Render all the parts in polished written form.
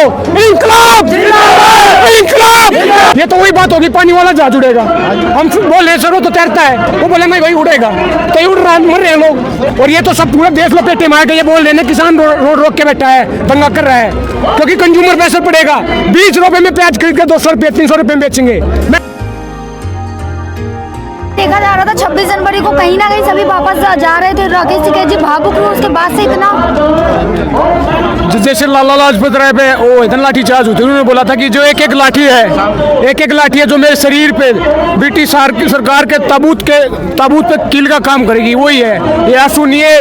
इंकलाब इंकलाब। ये तो वही बात होगी, पानी वाला जहाज उड़ेगा। हम बोले सर वो तो तैरता है, वो बोले नहीं भाई उड़ेगा, तो उड़ रहा है, मर रहे हैं लोग। और ये तो सब पूरा देश लपेटे में आ गए। ये बोल रहे हैं किसान रोड रोक के बैठा है, दंगा कर रहा है, क्योंकि कंज्यूमर पे असर पड़ेगा। 20 रुपए में प्याज खरीद के 200 रुपए 300 रुपए में बेचेंगे। देखा जा रहा था 26 जनवरी को कहीं ना कहीं सभी वापस जा रहे थे। राकेश टिकैत जी भावुक हुए, उसके बाद से इतना जैसे लाला लाजपत राय पे वो इतना लाठी चार्ज होती है, उन्होंने बोला था कि जो एक एक लाठी है जो मेरे शरीर पे ब्रिटिश सरकार के ताबूत पे कील का काम करेगी, वही है। ये आंसू नहीं है,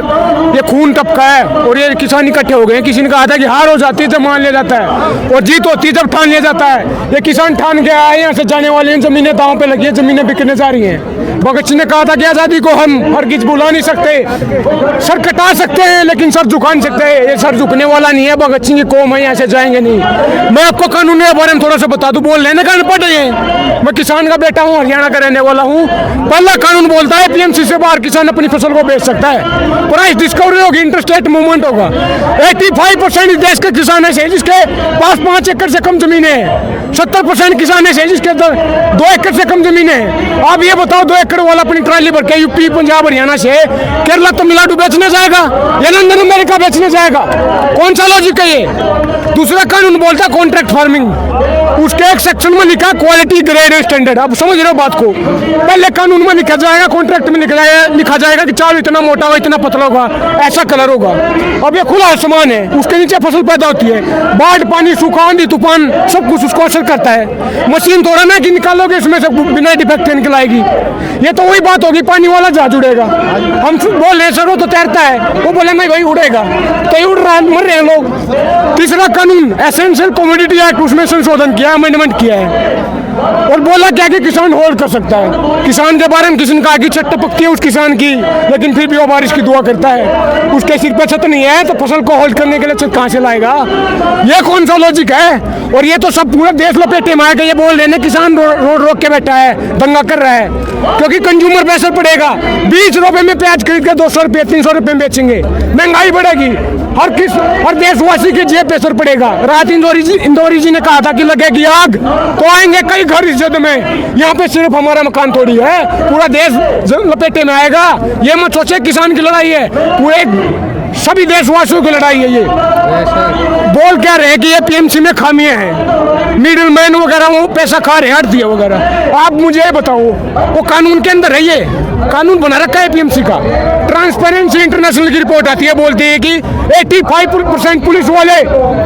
ये खून टपका है। और ये किसान इकट्ठे हो गए। किसी ने कहा था कि हार हो जाती है जब मान लिया जाता है, और जीत होती है जब ठान लिया जाता है। ये किसान ठान के आए, यहाँ से जाने वाले हैं, जमीनें दांव पे लगी है, जमीनें बिकने जा रही हैं। भगत सिंह ने कहा था कि आज़ादी को हम हरगिज भुला नहीं सकते, सर कटा सकते हैं लेकिन सर झुका नहीं सकते। ये सर झुकने वाला नहीं है, भगत सिंह की कौम है, यहाँ से जाएंगे नहीं। मैं आपको कानून के बारे में थोड़ा सा बता दूं, बोल लेने का पढ़ रहे हैं। मैं किसान का बेटा हूँ, हरियाणा का रहने वाला हूँ। पहला कानून बोलता है पीएमसी से बाहर किसान अपनी फसल को बेच सकता है, प्राइस डिस्कवरी होगी, इंटरस्टेट मूवमेंट होगा। 85% देश के किसान ऐसे हैं जिसके पास 5 एकड़ से कम जमीनें हैं। 70% किसान ऐसे हैं जिसके 2 एकड़ से कम जमीनें हैं। आप ये बताओ, 2 एकड़ वाला अपनी ट्राली भर के यूपी पंजाब हरियाणा से केरला तमिलनाडु बेचने जाएगा या लंदन अमेरिका बेचने जाएगा? कौन सा लॉजिक है ये? दूसरा कानून बोलता है कॉन्ट्रैक्ट फार्मिंग, उसके एक सेक्शन में लिखा क्वालिटी ग्रेड स्टैंडर्ड। आप समझ रहे हो बात को? पहले कानून में लिखा जाएगा, कॉन्ट्रैक्ट में लिखा जाएगा कि चावल इतना मोटा होगा, इतना पतला होगा, ऐसा कलर होगा। अब ये खुला आसमान है, उसके नीचे फसल पैदा होती है। बाढ़, पानी, सूखा, आंधी, तूफान सब कुछ उसको असर करता है। मशीन थोड़ा ना कि निकालोगे उसमें से बिना डिफेक्ट निकल आएगी। ये तो वही बात होगी, पानी वाला जहाज उड़ेगा। हम बोल रहे हैं सर वो तो तैरता है, वो बोले नहीं भाई उड़ेगा, तो उड़ रहा है, मर रहे हैं लोग। तीसरा कानून एसेंशियल कमोडिटी एक्ट, उसमें संशोधन किया, अमेंडमेंट किया है, और बोला क्या कि किसान होल्ड कर सकता है। किसान के बारे में किसी ने कहा कि छत पकती है उस किसान की, लेकिन फिर भी वो बारिश की दुआ करता है। उसके सिर पे छत नहीं है तो फसल को होल्ड करने के लिए छत कहाँ से लाएगा? ये कौन सा लॉजिक है? और ये तो सब पूरा देश लपेटे में आ गए। ये बोल रहे हैं किसान रोड रोक के बैठा है, दंगा कर रहा है, क्योंकि कंज्यूमर पे असर पड़ेगा। 20 रुपए में प्याज खरीद के 200 रुपए 300 रुपए में बेचेंगे। महंगाई बढ़ेगी, हर देशवासी के जेब पे असर पड़ेगा। रात इंदौरी जी ने कहा था कि लगेगी आग तो आएंगे कई घर इज्जत में। यहाँ पे सिर्फ हमारा मकान थोड़ी है, पूरा देश लपेटे में आएगा। ये मत सोचे किसान की लड़ाई है, पूरे सभी देशवासियों की लड़ाई है। ये बोल क्या रहे कि ये पीएमसी में खामियां हैं, मिडिल मैन वगैरह वो पैसा खा रहे हैं, आड़ती वगैरह। आप मुझे बताओ, वो कानून के अंदर है, ये कानून बना रखा है पीएमसी का। ट्रांसपेरेंसी इंटरनेशनल की रिपोर्ट आती है, बोलती है कि 85% पुलिस वाले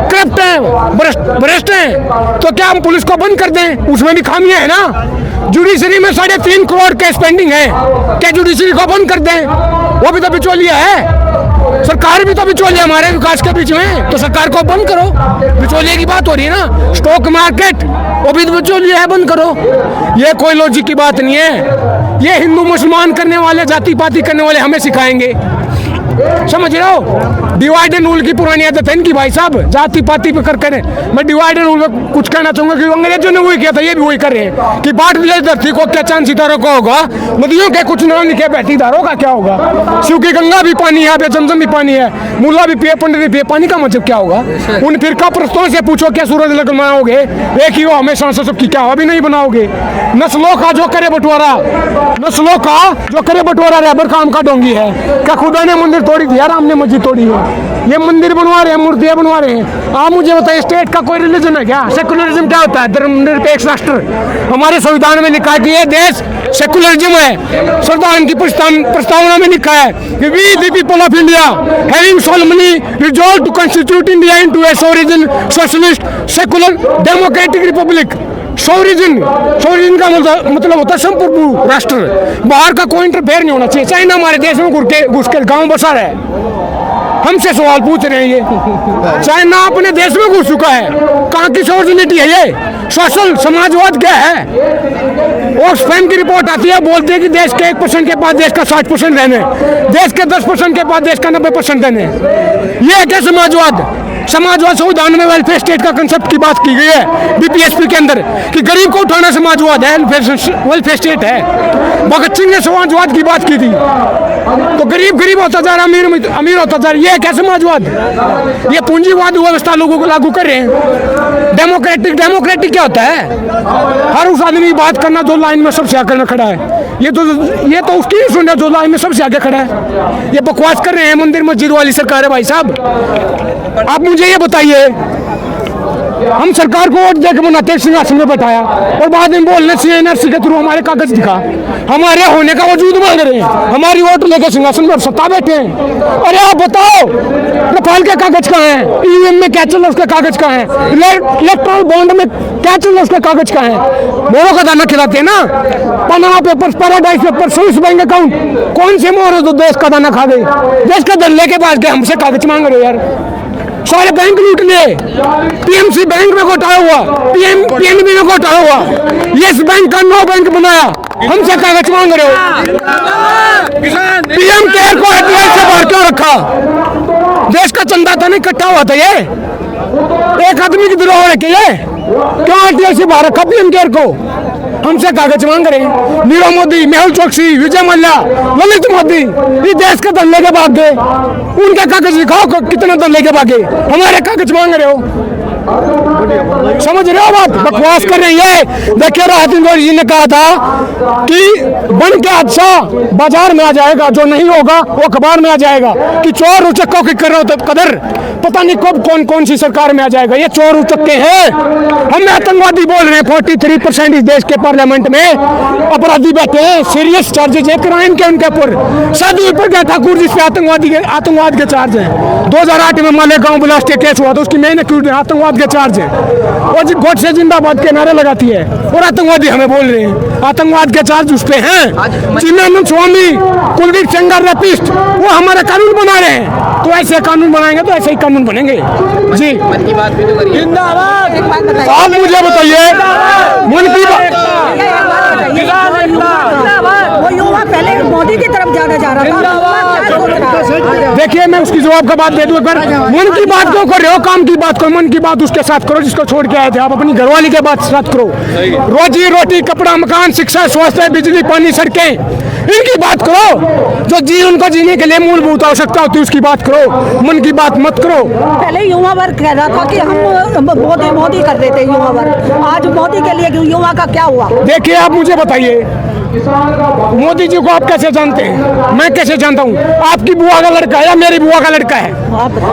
करप्ट हैं, भ्रष्ट हैं। तो क्या हम पुलिस को बंद कर दें? उसमें भी खामियां है ना। जुडिशरी में 3.5 करोड़ केस पेंडिंग है, क्या जुडिशरी को बंद कर दें? वो भी तो बिचौलिया है, सरकार भी तो बिचौलिया हमारे विकास के बीच में, तो सरकार को बंद करो। बिचौलिया की बात हो रही है ना, स्टॉक मार्केट वो भी बिचौलिया है, बंद करो। ये कोई लॉजिक की बात नहीं है। ये हिंदू मुसलमान करने वाले, जाति पाति करने वाले हमें सिखाएंगे, समझ रहे हो? डिवाइड एंड रूल की पुरानी आदत है इनकी भाई साहब, जाति पाति पे कर करे। मैं डिवाइड एंड रूल में कुछ कहना चाहूंगा कि अंग्रेजों ने वही किया था, ये भी वही कर रहे हैं कि बांट दिया धरती को, क्या चांद सितारों का होगा, नदियों के कुछ नाम लिखे, बहतीदारों का क्या होगा? शिव की गंगा भी पानी है, जमजम भी पानी है, मुल्ला भी पिए, पंडित भी पिए, पानी का मतलब क्या होगा? उन फिरका प्रस्तों से पूछो क्या सूरज लगाओगे? एक ही हो हमेशा सबकी, क्या हो भी नहीं बनाओगे? नस्लों का जो करे बंटवारा, नस्लों का जो करे बंटवारा रहबर काम का डोंगी है। क्या खुदा ने मंदिर तोड़ी थी? राम ने मस्जिद तोड़ी है। ये मंदिर बनवा रहे हैं, मूर्तियां बनवा रहे हैं। आप मुझे बताइए, स्टेट का कोई रिलीजन है क्या? सेकुलरिज्म क्या होता है? धर्मनिरपेक्ष राष्ट्र। हमारे संविधान में लिखा है कि ये देश सेकुलरिज्म है। संविधान की प्रस्तावना में लिखा है कि we the people of India having solemnly resolved to constitute India into a sovereign socialist secular democratic republic। सोवरिजन का मतलब होता है संप्रभु राष्ट्र। बाहर का कोई इंटरफेयर नहीं होना चाहिए। चाइना हमारे देश में घुस के गाँव बसा रहा है, हमसे सवाल पूछ रहे हैं। ये चाइना अपने देश में घुस चुका है, कहाँ की सोवरिनिटी है? ये सोशल समाजवाद क्या है? ऑक्सफैम की रिपोर्ट आती है, बोलते हैं कि देश के 1% के पास देश का 60% रहने, देश के 10% के पास देश का 90% रहने। ये क्या समाजवाद? समाजवाद संविधान में वेलफेयर स्टेट का कंसेप्ट की बात की गई है बीपीएसपी के अंदर, कि गरीब को उठाना समाजवाद है, वेलफेयर स्टेट है। भगत सिंह ने समाजवाद की बात की थी। तो गरीब गरीब होता जा रहा, अमीर अमीर होता जा रहा। ये क्या समाजवाद? ये पूंजीवाद व्यवस्था लोगों को लागू कर रहे हैं। डेमोक्रेटिक क्या होता है? हर उस आदमी की बात करना जो लाइन में सबसे आगे खड़ा है। ये तो उसकी नहीं सुन रहे जो लाइन में सबसे आगे खड़ा है। ये बकवास कर रहे हैं। मंदिर मस्जिद वाली सरकार है भाई साहब। आप मुझे ये बताइए, हम सरकार को वोट देकर बनाते सिंहासन में बैठाया और बाद में बोलने CNRC के थ्रू हमारे कागज दिखा, हमारे होने का वजूद मांग रहे हैं, हमारी वोट लेकर सिंहासन में सत्ता बैठे हैं। अरे आप बताओ, रफाल के कागज कहाँ हैं? EVM में क्या चल रहा है उसके कागज कहाँ हैं? इलेक्ट्रल बॉन्ड में क्या चल रहा है उसके कागज कहाँ हैं? मोरों का दाना खिलाते हैं ना। Panama papers, paradise paper, Swiss bank account, कौन से मोर तो देश का दाना खा गए? देश का धन लेके पास गए, हमसे कागज मांग रहे हो यार। सारे बैंक लूट लिए। PMC बैंक में घोटाला हुआ, PNB में घोटाला हुआ, यस बैंक का नो बैंक बनाया, हमसे कागज मांग रहे हो। PM केयर को IPL से बाहर क्यों रखा? देश का चंदा था नहीं इकट्ठा हुआ था, ये एक आदमी की धरोहर है क्या? ये क्यों IPL से बाहर रखा PM केयर को? हमसे कागज मांग रहे हैं। नीरव मोदी, मेहुल चोकसी, विजय मल्ल्या, ललित मोदी, ये देश का धन लेके भाग गए। उनके कागज दिखाओ कितना धन लेके भागे, हमारे कागज मांग रहे हो। समझ रहे हो बात? बकवास कर रही है। देखिए राहत इंदौरी जी ने कहा था कि बन के हादसा बाजार में आ जाएगा, जो नहीं होगा वो अखबार में आ जाएगा। कि चोर उचक्कों की कर रहे हो तो कदर, पता नहीं कब कौन सी सरकार में आ जाएगा। ये चोर उचक्के हैं, हमें आतंकवादी बोल रहे हैं। 43% इस देश के पार्लियामेंट में अपराधी बैठे हैं, सीरियस चार्जेज है क्राइम के उनके ऊपर। साधु प्रज्ञा ठाकुर जिस पे आतंकवाद के चार्ज है। 2008 में मालेगांव ब्लास्ट के केस हुआ तो उसकी मेन एक्यूज आतंकवाद के चार्ज है। और गोडसे जिंदाबाद के नारे लगाती है और आतंकवादी हमें बोल रहे हैं। आतंकवाद के चार्ज उस पे हैं। चिन्मयानंद स्वामी, कुलदीप सेंगर रेपिस्ट, वो हमारा कानून बना रहे हैं। तो ऐसे कानून बनाएंगे तो ऐसे ही कानून बनेंगे जी। मन की बात भी तो करिए। आप मुझे बताइए, मन की बात वो युवा पहले मोदी की तरफ जाना जा रहा था। देखिए मैं उसकी जवाब का बात दे दूं एक बार। मन की बात क्यों कर रहे हो? काम की बात करो, मन की बात उसके साथ करो जिसको छोड़ के आए थे। आप अपनी घरवाली के बात साथ करो। रोजी रोटी, कपड़ा, मकान, शिक्षा, स्वास्थ्य, बिजली, पानी, सड़कें, इनकी बात करो। जो जीवन को जीने के लिए मूलभूत आवश्यकता होती है उसकी बात करो, मन की बात मत करो। पहले युवा वर्ग कह रहा था कि हम मोदी कर रहे थे युवा वर्ग। आज मोदी के लिए युवा का क्या हुआ? देखिए आप मुझे बताइए, मोदी जी को आप कैसे जानते हैं? मैं कैसे जानता हूँ? आपकी बुआ का लड़का है या मेरी बुआ का लड़का है?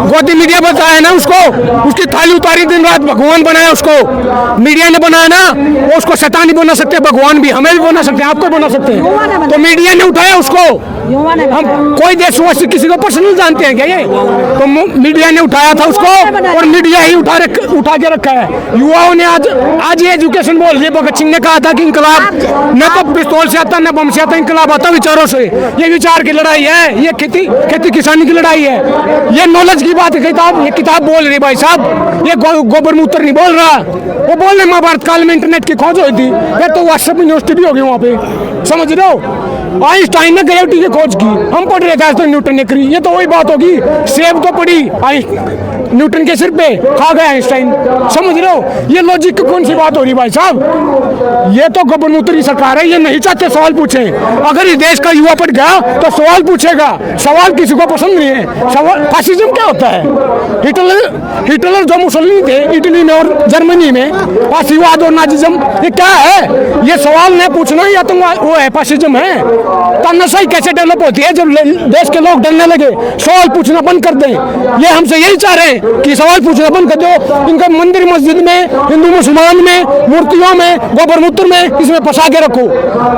गोदी मीडिया बताया ना उसको, उसकी थाली उतारी, दिन रात भगवान बनाया उसको, मीडिया ने बनाया ना। वो उसको शैतान ही बना सकते, भगवान भी हमें भी बना सकते हैं, आपको बना सकते हैं। तो मीडिया ने उठाया उसको। हम कोई देशवासी किसी को पर्सनल जानते हैं क्या? ये तो मीडिया ने उठाया था उसको और मीडिया ही उठा के रखा है। युवाओं ने आज ये एजुकेशन बोल रही है। भगत सिंह ने कहा था कि इंकलाब न तो पिस्तौल से आता न बम से आता, इंकलाब आता विचारों से। ये विचार की लड़ाई है, ये खेती किसानी की लड़ाई है, ये नॉलेज की बात है। ये किताब बोल रही भाई साहब, ये गोबर मूत्र नहीं बोल रहा। वो बोल रहे महाभारत काल में इंटरनेट की खोज हुई थी, ये तो व्हाट्सएप यूनिवर्सिटी भी होगी वहाँ पे। समझ रहे हो? आइंस्टाइन ने ग्रेविटी की खोज की, हम पढ़ रहे थे तो न्यूटन ने करी। ये तो वही बात होगी, सेब तो पड़ी न्यूटन के सिर पे, खा गया आइंस्टाइन। समझ रहे हो? ये लॉजिक की कौन सी बात हो रही भाई साहब? ये तो गोबरमूत्री सरकार है, ये नहीं चाहते सवाल पूछे। अगर इस देश का युवा पढ़ गया तो सवाल पूछेगा। सवाल किसी को पसंद नहीं है। सवाल फासिज्म क्या होता है? हिटलर जो मुसोलिनी थे इटली में और जर्मनी में, फासीवाद और नाजिज्म, ये क्या है? ये सवाल नहीं पूछना ही आतंकवाद वो है, फासिज्म है। तानाशाही कैसे डेवलप होती है? जब देश के लोग डरने लगे, सवाल पूछना बंद कर दें। ये हमसे यही चाह रहे हैं कि सवाल पूछना बंद कर दो। इनका मंदिर मस्जिद में, हिंदू मुसलमान में, मूर्तियों में, गोबर मूत्र में, इसमें फंसा के रखो।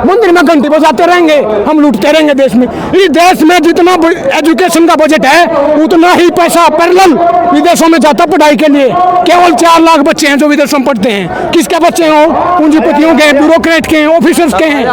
मंदिर में घंटी बजाते रहेंगे, हम लूटते रहेंगे देश में। इस देश में जितना एजुकेशन का बजट है उतना ही पैसा पैरेलल विदेशों में जाता पढ़ाई के लिए। केवल 4 लाख बच्चे हैं जो विदेशों में पढ़ते हैं। किसके बच्चे हो? पूंजीपतियों के, ब्यूरोक्रेट के, ऑफिसर्स के हैं,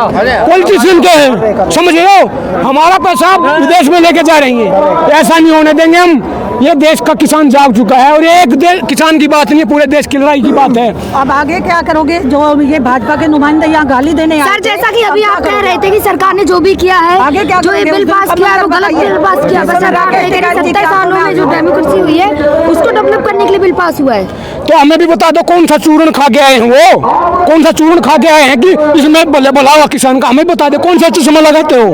पॉलिटिशियन के हैं। समझ रहे हो? हमारा पैसा विदेश में लेके जा रही है, ऐसा नहीं होने देंगे हम। ये देश का किसान जाग चुका है और एक किसान की बात नहीं है, पूरे देश की लड़ाई की बात है। अब आगे क्या करोगे? जो ये भाजपा के नुमाइंदे यहाँ गाली देने सर जैसा कि अभी आप कह रहे थे कि सरकार ने जो भी किया है, आगे क्या जो ये करेंगे? बिल पास किया है वो गलत बिल पास किया है। सरकार कह रही है कि 70 सालों में जो डेमोक्रेसी हुई है उसको डेवलप करने के लिए बिल पास हुआ है। तो हमें भी बता दो कौन सा चूर्ण खा के आए हैं, वो कौन सा चूर्ण खा के आए हैं कि इसमें भला किसान का? हमें बता दे कौन सा चश्मा लगाते हो,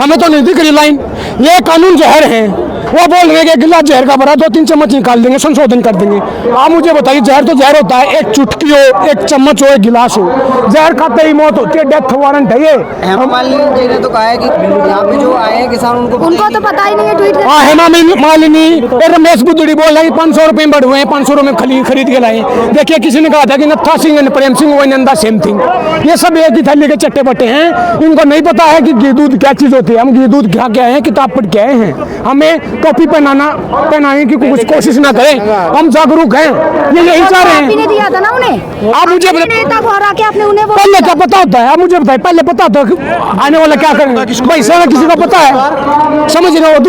हमें तो नहीं दिख रही लाइन। ये कानून जहर है, वो बोल रहे हैं कि गिलास जहर का भरा 2-3 चम्मच निकाल देंगे, संशोधन कर देंगे। आप मुझे बताइए, जहर तो जहर होता है, एक चुटकी हो, एक चम्मच हो, एक गिलास हो, जहर खाते ही मौत होती है, डेथ वारंट है ये। हेमा मालिनी जी ने तो कहा है कि यहाँ पे जो आए हैं किसान उनको तो पता ही नहीं है। ट्वीट हाँ, हेमा मालिनी और रमेश बुद्धड़ी बोल रहे हैं 500 रुपए बढ़ हुए हैं, 500 रुपए में खरीद के लाए। देखिए किसी ने कहा था कि नत्था सिंह एंड प्रेम सिंह वो नंदा सेम थिंग, ये सब एक ही थैली के चट्टे बट्टे हैं। इनको नहीं पता है कि घी दूध क्या चीज होती है। हम घी दूध खा के आए हैं, किताब पढ़ के आए हैं, हमें टोपी पहनाने की कुछ कोशिश ना करें, हम जागरूक हैं। ये यही चाह रहे हैं। दिया था ना उन्हें, आप मुझे नेता को हरा के आपने उन्हें पहले क्या पता होता है? आप मुझे बताइए, पहले पता होता है आने वाला क्या करेंगे? भाई सारा किसी को पता है, समझ रहे हो?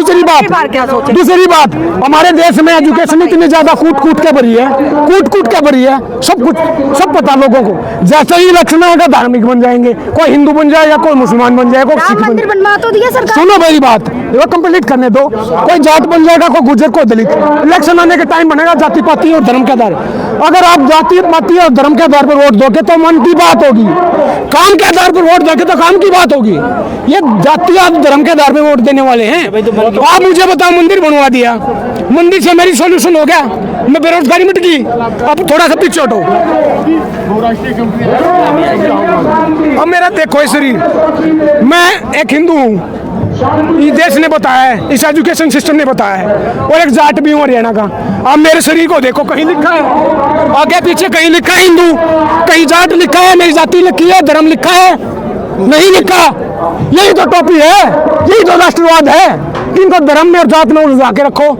दूसरी बात, हमारे देश में एजुकेशन इतनी ज्यादा कूट के भरी है, कूट के भरी है, सब कुछ सब पता लोगों को। जैसे ही इलेक्शन होगा धार्मिक बन जाएंगे, कोई हिंदू बन जाए या कोई मुसलमान बन जाए, कोई सिख बन जाए। बनवा तो दिया सरकार। सुनो मेरी बात, वो कंप्लीट करने दो। कोई जाट बन जाएगा, कोई गुजर, कोई दलित। इलेक्शन आने के टाइम बनेगा जाति पाति और धर्म के आधार। अगर आप जाति पाति और धर्म के आधार पर वोट दोगे तो मन की बात होगी, काम के आधार पर वोट दोगे तो काम की बात होगी। ये जाति और धर्म के आधार पर वोट देने वाले हैं। आप मुझे बताओ, मंदिर बनवा दिया, मंदिर से मेरी सोल्यूशन हो गया, मैं बेरोजगारी मिट गई। अब थोड़ा सा पीछे हटो, अब मेरा देखो ये शरीर, मैं एक हिंदू हूँ, इस देश ने बताया है, इस एजुकेशन सिस्टम ने बताया है, और एक जाट भी हूँ हरियाणा का। अब मेरे शरीर को देखो, कहीं लिखा है आगे पीछे, कहीं लिखा है हिंदू, कहीं जाट लिखा है, मेरी जाति लिखी है, धर्म लिखा है, नहीं लिखा। यही तो टोपी है, यही तो राष्ट्रवाद है। इनको धर्म में और जात में उलझा के रखो,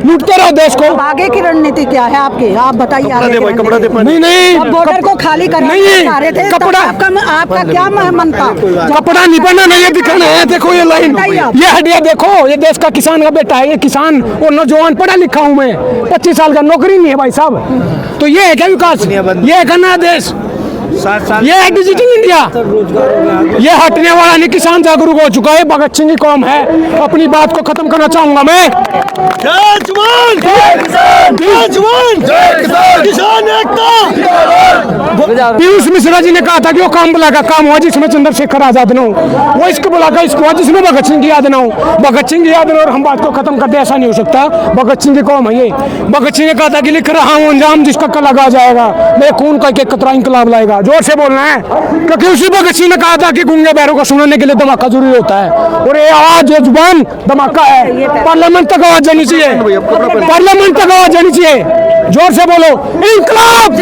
लूटते रहो देश को। आगे की रणनीति क्या है आपकी? आप बताइए। नहीं, बॉर्डर को खाली करने नहीं, रहे थे, कपड़ा आपका क्या मन था? कपड़ा नहीं पहना, नहीं, ये दिखाना है। देखो ये लाइन, ये हड्डियां देखो, ये देश का किसान का बेटा है, ये किसान और नौजवान, पढ़ा लिखा हूँ मैं, 25 साल का, नौकरी नहीं है भाई साहब। तो ये है क्या विकास? ये है नया देश, ये है डिजिटल इंडिया। ये हटने वाला नहीं, किसान जागरूक हो चुका है, भगत सिंह की कौम है। अपनी बात को खत्म करना चाहूंगा मैं। जय जवान, जय किसान, जय जवान, जय किसान, किसान एकता। पीयूष मिश्रा जी ने कहा था कि वो काम बुला का काम हुआ जिसमें चंद्रशेखर आजाद न हो, वो इसको बुलाकर इसको हुआ जिसमें भगत सिंह की याद न हो। भगत सिंह की याद न हो और हम बात को खत्म कर दे, ऐसा नहीं हो सकता। भगत सिंह की कौम है ये। भगत सिंह ने कहा था कि लिख रहा हूँ अंजाम जिसका कल लगा जाएगा, मेरे खून का एक कतरा इंकलाब लाएगा। जोर से बोलना है, क्योंकि उसी भगत सिंह ने कहा था कि गूंगे बैरों को सुनाने के लिए धमाका जरूरी होता है, और ये आवाज, ये जुबान धमाका है। पार्लियामेंट तक आवाज जानी चाहिए, पार्लियामेंट तक आवाज जानी चाहिए। जोर से बोलो, इंकलाब,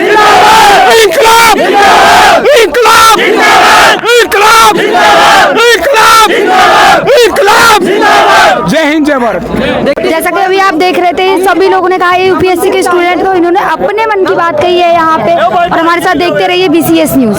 इंकलाब, इंकलाब, इंकलाब, इंकलाब, इंकलाब। जय हिंद, जय भारत। जैसा कि अभी आप देख रहे थे, सभी लोगों ने कहा यूपीएससी के स्टूडेंट को, इन्होंने अपने मन की बात कही है यहाँ पे। और हमारे साथ देखते रहिए BCS न्यूज।